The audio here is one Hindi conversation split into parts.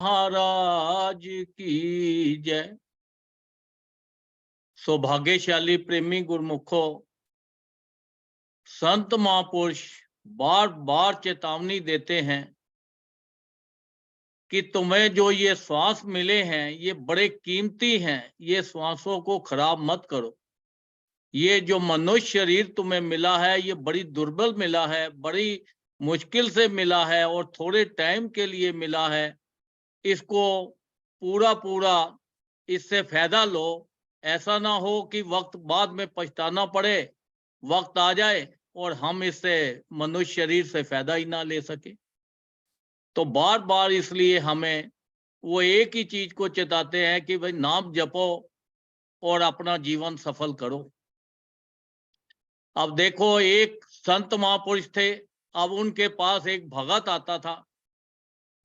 महाराज की जय। सौभाग्यशाली प्रेमी गुरमुखो, संत महापुरुष बार बार चेतावनी देते हैं कि तुम्हें जो ये श्वास मिले हैं ये बड़े कीमती हैं, ये श्वासों को खराब मत करो। ये जो मनुष्य शरीर तुम्हें मिला है ये बड़ी दुर्बल मिला है, बड़ी मुश्किल से मिला है और थोड़े टाइम के लिए मिला है। इसको पूरा पूरा इससे फायदा लो। ऐसा ना हो कि वक्त बाद में पछताना पड़े, वक्त आ जाए और हम इससे मनुष्य शरीर से फायदा ही ना ले सके। तो बार बार इसलिए हमें वो एक ही चीज को चेताते हैं कि भाई नाम जपो और अपना जीवन सफल करो। अब देखो, एक संत महापुरुष थे, अब उनके पास एक भगत आता था।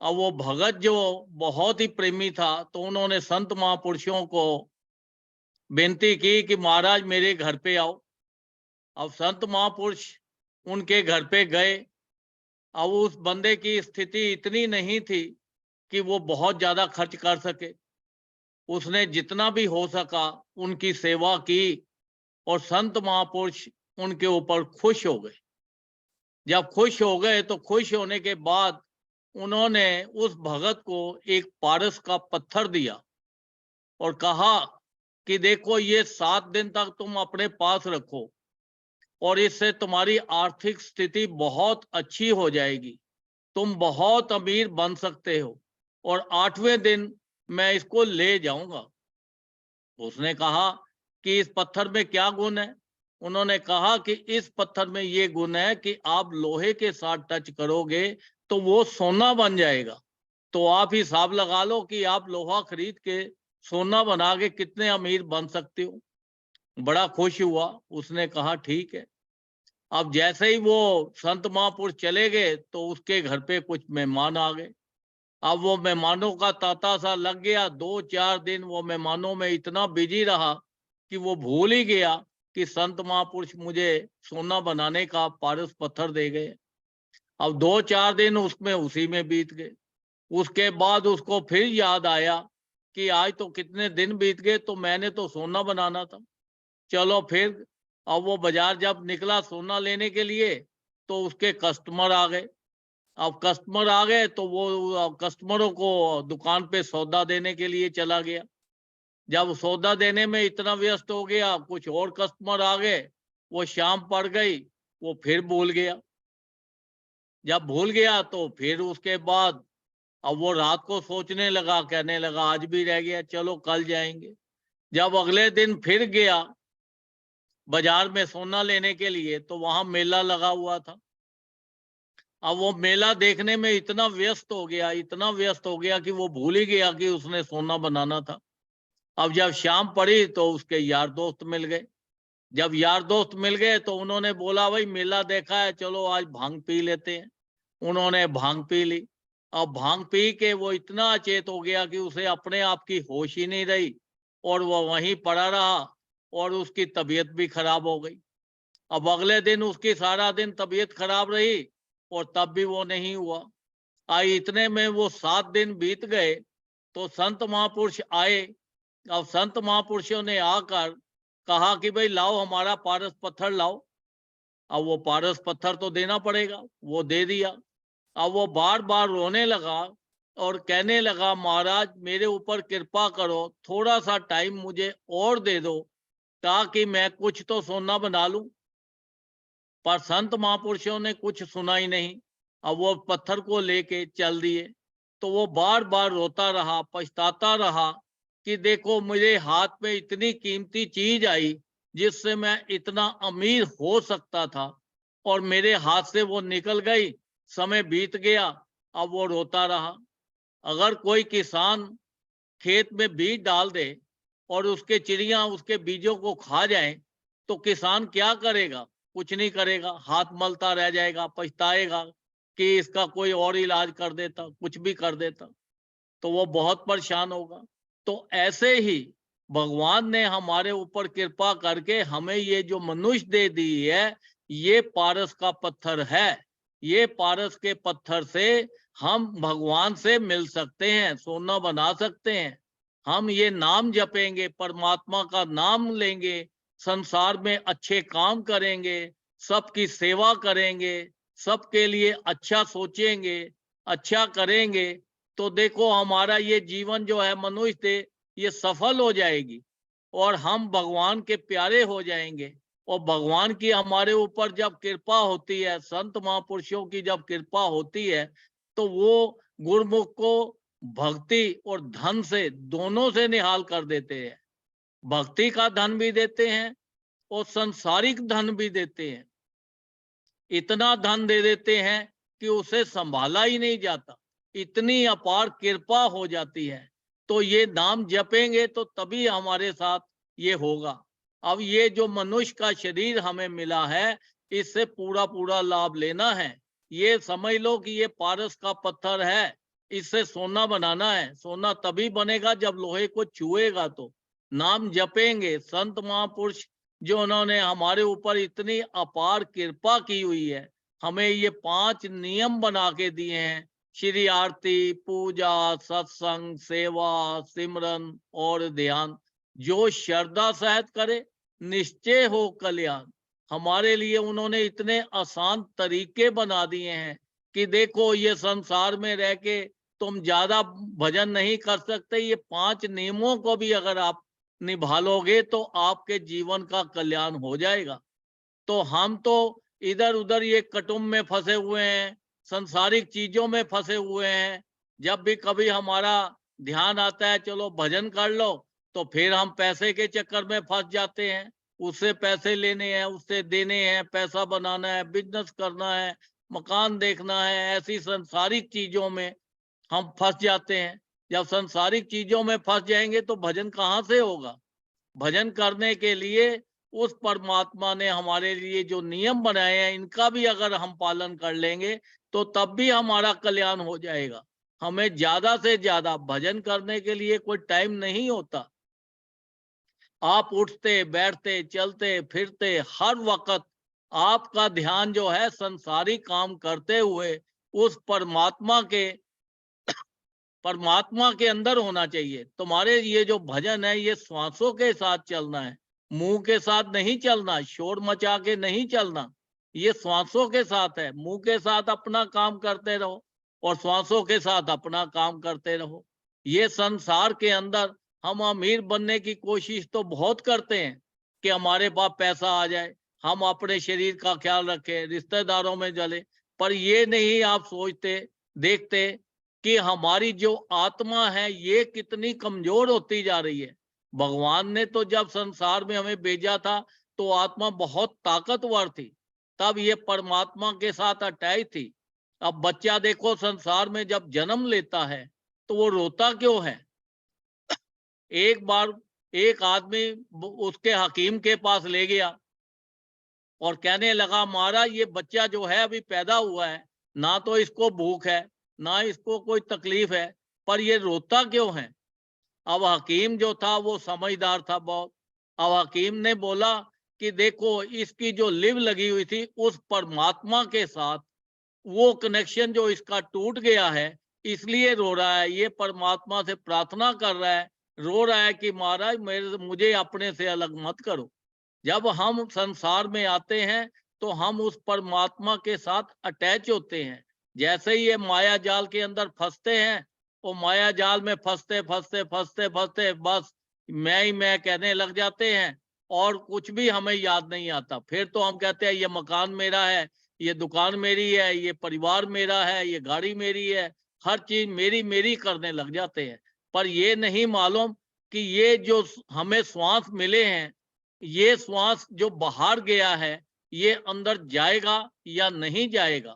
अब वो भगत जो बहुत ही प्रेमी था, तो उन्होंने संत महापुरुषों को बेनती की कि महाराज मेरे घर पे आओ। अब संत महापुरुष उनके घर पे गए। अब उस बंदे की स्थिति इतनी नहीं थी कि वो बहुत ज्यादा खर्च कर सके। उसने जितना भी हो सका उनकी सेवा की और संत महापुरुष उनके ऊपर खुश हो गए। जब खुश हो गए तो खुश होने के बाद उन्होंने उस भगत को एक पारस का पत्थर दिया और कहा कि देखो ये 7 दिन तक तुम अपने पास रखो और इससे तुम्हारी आर्थिक स्थिति बहुत अच्छी हो जाएगी, तुम बहुत अमीर बन सकते हो और 8वें दिन मैं इसको ले जाऊंगा। उसने कहा कि इस पत्थर में क्या गुण है? उन्होंने कहा कि इस पत्थर में ये गुण है कि आप लोहे के साथ टच करोगे तो वो सोना बन जाएगा। तो आप हिसाब लगा लो कि आप लोहा खरीद के सोना बना के कितने अमीर बन सकते हो। बड़ा खुश हुआ। उसने कहा ठीक है। अब जैसे ही वो संत महापुरुष चले गए तो उसके घर पे कुछ मेहमान आ गए। अब वो मेहमानों का तांता सा लग गया। 2-4 दिन वो मेहमानों में इतना बिजी रहा कि वो भूल ही गया कि संत महापुरुष मुझे सोना बनाने का पारस पत्थर दे गए। अब 2-4 दिन उसमें उसी में बीत गए। उसके बाद उसको फिर याद आया कि आज तो कितने दिन बीत गए, तो मैंने तो सोना बनाना था। चलो फिर। अब वो बाजार जब निकला सोना लेने के लिए तो उसके कस्टमर आ गए। अब कस्टमर आ गए तो वो कस्टमरों को दुकान पे सौदा देने के लिए चला गया। जब सौदा देने में इतना व्यस्त हो गया, कुछ और कस्टमर आ गए, वो शाम पड़ गई, वो फिर भूल गया। जब भूल गया तो फिर उसके बाद अब वो रात को सोचने लगा, कहने लगा आज भी रह गया, चलो कल जाएंगे। जब अगले दिन फिर गया बाजार में सोना लेने के लिए तो वहां मेला लगा हुआ था। अब वो मेला देखने में इतना व्यस्त हो गया, इतना व्यस्त हो गया कि वो भूल ही गया कि उसने सोना बनाना था। अब जब शाम पड़ी तो उसके यार दोस्त मिल गए। जब यार दोस्त मिल गए तो उन्होंने बोला भाई मेला देखा है, चलो आज भांग पी लेते हैं। उन्होंने भांग पी ली। अब भांग पी के वो इतना अचेत हो गया कि उसे अपने आप की होश ही नहीं रही और वो वहीं पड़ा रहा और उसकी तबीयत भी खराब हो गई। अब अगले दिन उसकी सारा दिन तबीयत खराब रही और तब भी वो नहीं हुआ। आई इतने में वो 7 दिन बीत गए तो संत महापुरुष आए। अब संत महापुरुषों ने आकर कहा कि भाई लाओ हमारा पारस पत्थर लाओ। अब वो पारस पत्थर तो देना पड़ेगा, वो दे दिया। अब वो बार बार रोने लगा और कहने लगा महाराज मेरे ऊपर कृपा करो, थोड़ा सा टाइम मुझे और दे दो ताकि मैं कुछ तो सोना बना लूं। पर संत महापुरुषों ने कुछ सुना ही नहीं। अब वो पत्थर को लेके चल दिए। तो वो बार बार रोता रहा, पछताता रहा कि देखो मेरे हाथ में इतनी कीमती चीज आई जिससे मैं इतना अमीर हो सकता था और मेरे हाथ से वो निकल गई, समय बीत गया। अब वो रोता रहा। अगर कोई किसान खेत में बीज डाल दे और उसके चिड़िया उसके बीजों को खा जाए तो किसान क्या करेगा? कुछ नहीं करेगा, हाथ मलता रह जाएगा, पछताएगा कि इसका कोई और इलाज कर देता, कुछ भी कर देता, तो वो बहुत परेशान होगा। तो ऐसे ही भगवान ने हमारे ऊपर कृपा करके हमें ये जो मनुष्य दे दी है, ये पारस का पत्थर है। ये पारस के पत्थर से हम भगवान से मिल सकते हैं, सोना बना सकते हैं। हम ये नाम जपेंगे, परमात्मा का नाम लेंगे, संसार में अच्छे काम करेंगे, सबकी सेवा करेंगे, सबके लिए अच्छा सोचेंगे, अच्छा करेंगे, तो देखो हमारा ये जीवन जो है मनुष्य देह, ये सफल हो जाएगी और हम भगवान के प्यारे हो जाएंगे। और भगवान की हमारे ऊपर जब कृपा होती है, संत महापुरुषों की जब कृपा होती है, तो वो गुरुमुख को भक्ति और धन से, दोनों से निहाल कर देते हैं। भक्ति का धन भी देते हैं और संसारिक धन भी देते हैं। इतना धन दे देते हैं कि उसे संभाला ही नहीं जाता, इतनी अपार कृपा हो जाती है। तो ये नाम जपेंगे तो तभी हमारे साथ ये होगा। अब ये जो मनुष्य का शरीर हमें मिला है, इससे पूरा पूरा लाभ लेना है। ये समझ लो कि ये पारस का पत्थर है, इससे सोना बनाना है। सोना तभी बनेगा जब लोहे को छुएगा। तो नाम जपेंगे, संत महापुरुष जो उन्होंने हमारे ऊपर इतनी अपार कृपा की हुई है, हमें ये 5 नियम बना के दिए हैं, श्री आरती, पूजा, सत्संग, सेवा, सिमरन और ध्यान। जो श्रद्धा सहित करे, निश्चय हो कल्याण। हमारे लिए उन्होंने इतने आसान तरीके बना दिए हैं कि देखो, ये संसार में रह के तुम ज्यादा भजन नहीं कर सकते, ये 5 नियमों को भी अगर आप निभा लोगे तो आपके जीवन का कल्याण हो जाएगा। तो हम तो इधर उधर ये कुटुंब में फंसे हुए हैं, संसारिक चीजों में फंसे हुए हैं। जब भी कभी हमारा ध्यान आता है चलो भजन कर लो, तो फिर हम पैसे के चक्कर में फंस जाते हैं। उससे पैसे लेने हैं, उससे देने हैं, पैसा बनाना है, बिजनेस करना है, मकान देखना है, ऐसी संसारिक चीजों में हम फंस जाते हैं। जब संसारिक चीजों में फंस जाएंगे तो भजन कहाँ से होगा। भजन करने के लिए उस परमात्मा ने हमारे लिए जो नियम बनाए हैं, इनका भी अगर हम पालन कर लेंगे तो तब भी हमारा कल्याण हो जाएगा। हमें ज्यादा से ज्यादा भजन करने के लिए कोई टाइम नहीं होता। आप उठते बैठते चलते फिरते हर वक्त आपका ध्यान जो है संसारिक काम करते हुए उस परमात्मा के अंदर होना चाहिए। तुम्हारे ये जो भजन है, ये श्वासों के साथ चलना है, मुंह के साथ नहीं चलना, शोर मचा के नहीं चलना। ये श्वासों के साथ है। मुंह के साथ अपना काम करते रहो और श्वासों के साथ अपना काम करते रहो। ये संसार के अंदर हम अमीर बनने की कोशिश तो बहुत करते हैं कि हमारे पास पैसा आ जाए, हम अपने शरीर का ख्याल रखें, रिश्तेदारों में जले। पर ये नहीं आप सोचते, देखते कि हमारी जो आत्मा है ये कितनी कमजोर होती जा रही है। भगवान ने तो जब संसार में हमें भेजा था तो आत्मा बहुत ताकतवर थी, तब ये परमात्मा के साथ अटैच थी। अब बच्चा देखो संसार में जब जन्म लेता है तो वो रोता क्यों है। एक बार एक आदमी उसके हकीम के पास ले गया और कहने लगा, महाराज ये बच्चा जो है अभी पैदा हुआ है, ना तो इसको भूख है, ना इसको कोई तकलीफ है, पर ये रोता क्यों है। अब हकीम जो था वो समझदार था बहुत। अब हकीम ने बोला कि देखो, इसकी जो लिव लगी हुई थी उस परमात्मा के साथ, वो कनेक्शन जो इसका टूट गया है, इसलिए रो रहा है। ये परमात्मा से प्रार्थना कर रहा है, रो रहा है कि महाराज मुझे अपने से अलग मत करो। जब हम संसार में आते हैं तो हम उस परमात्मा के साथ अटैच होते हैं। जैसे ही ये माया जाल के अंदर फंसते हैं, वो माया जाल में फंसते फंसते फंसते फंसते बस मैं ही मैं कहने लग जाते हैं और कुछ भी हमें याद नहीं आता। फिर तो हम कहते हैं ये मकान मेरा है, ये दुकान मेरी है, ये परिवार मेरा है, ये गाड़ी मेरी है, हर चीज मेरी मेरी करने लग जाते हैं। पर ये नहीं मालूम कि ये जो हमें श्वास मिले हैं, ये श्वास जो बाहर गया है, ये अंदर जाएगा या नहीं जाएगा।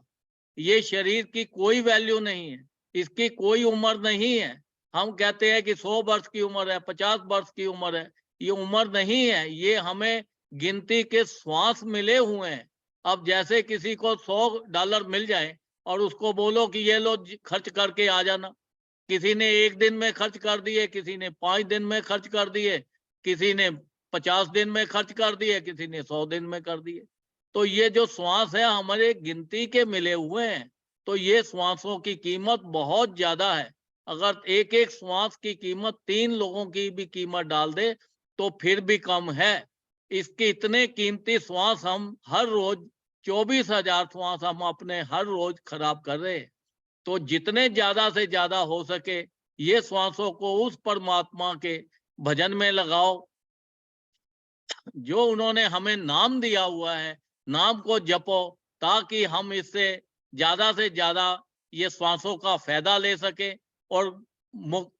ये शरीर की कोई वैल्यू नहीं है, इसकी कोई उम्र नहीं है। हम कहते हैं कि 100 वर्ष की उम्र है, 50 वर्ष की उम्र है। ये उम्र नहीं है, ये हमें गिनती के श्वास मिले हुए हैं। अब जैसे किसी को $100 मिल जाए और उसको बोलो कि ये लो खर्च करके आ जाना, किसी ने 1 दिन में खर्च कर दिए, किसी ने 5 दिन में खर्च कर दिए, किसी ने 50 दिन में खर्च कर दिए, किसी ने 100 दिन में कर दिए। तो ये जो श्वास है हमारे गिनती के मिले हुए हैं। तो ये श्वासों की कीमत बहुत ज्यादा है। अगर एक एक श्वास की कीमत 3 लोगों की भी कीमत डाल दे तो फिर भी कम है। इसके इतने कीमती श्वास हम हर रोज 24,000 श्वास हम अपने हर रोज खराब कर रहे हैं। तो जितने ज्यादा से ज्यादा हो सके ये श्वासों को उस परमात्मा के भजन में लगाओ जो उन्होंने हमें नाम दिया हुआ है। नाम को जपो ताकि हम इससे ज्यादा से ज्यादा ये श्वासों का फायदा ले सके। और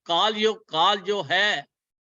काल जो है,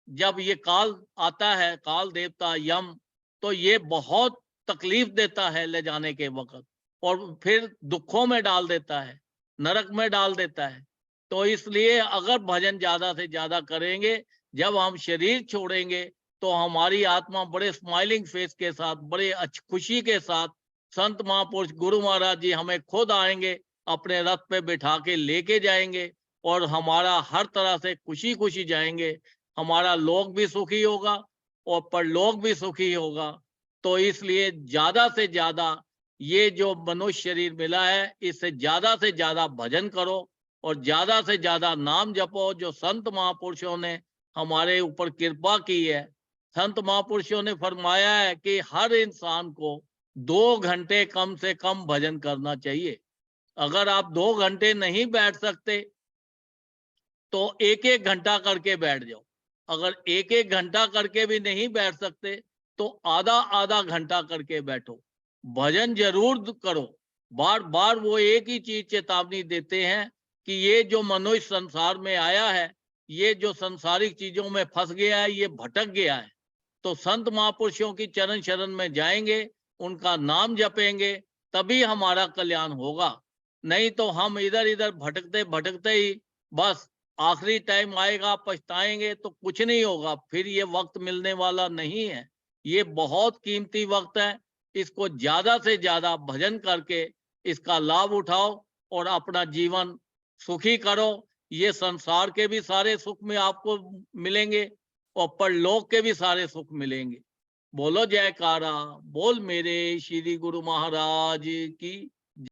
जब ये काल आता है, काल देवता यम, तो ये बहुत तकलीफ देता है ले जाने के वक्त और फिर दुखों में डाल देता है, नरक में डाल देता है। तो इसलिए अगर भजन ज्यादा से ज्यादा करेंगे, जब हम शरीर छोड़ेंगे तो हमारी आत्मा बड़े स्माइलिंग फेस के साथ, बड़े खुशी के साथ संत महापुरुष गुरु महाराज जी हमें खुद आएंगे, अपने रथ पे बिठा के लेके जाएंगे और हमारा हर तरह से खुशी खुशी जाएंगे। हमारा लोक भी सुखी होगा और परलोक भी सुखी होगा। तो इसलिए ज्यादा से ज्यादा ये जो मनुष्य शरीर मिला है, इससे ज्यादा से ज्यादा भजन करो और ज्यादा से ज्यादा नाम जपो। जो संत महापुरुषों ने हमारे ऊपर कृपा की है, संत महापुरुषों ने फरमाया है कि हर इंसान को 2 घंटे कम से कम भजन करना चाहिए। अगर आप 2 घंटे नहीं बैठ सकते तो 1-1 घंटा करके बैठ जाओ। अगर 1-1 घंटा करके भी नहीं बैठ सकते तो आधा-आधा घंटा करके बैठो। भजन जरूर करो। बार-बार वो एक ही चीज चेतावनी देते हैं कि ये जो मनुष्य संसार में आया है, ये जो संसारिक चीजों में फंस गया है, ये भटक गया है। तो संत महापुरुषों की चरण शरण में जाएंगे, उनका नाम जपेंगे, तभी हमारा कल्याण होगा। नहीं तो हम इधर इधर भटकते भटकते ही बस आखिरी टाइम आएगा, पछताएंगे तो कुछ नहीं होगा। फिर ये वक्त मिलने वाला नहीं है। ये बहुत कीमती वक्त है। इसको ज्यादा से ज्यादा भजन करके इसका लाभ उठाओ और अपना जीवन सुखी करो। ये संसार के भी सारे सुख में आपको मिलेंगे और परलोक के भी सारे सुख मिलेंगे। बोलो जयकारा, बोल मेरे श्री गुरु महाराज की।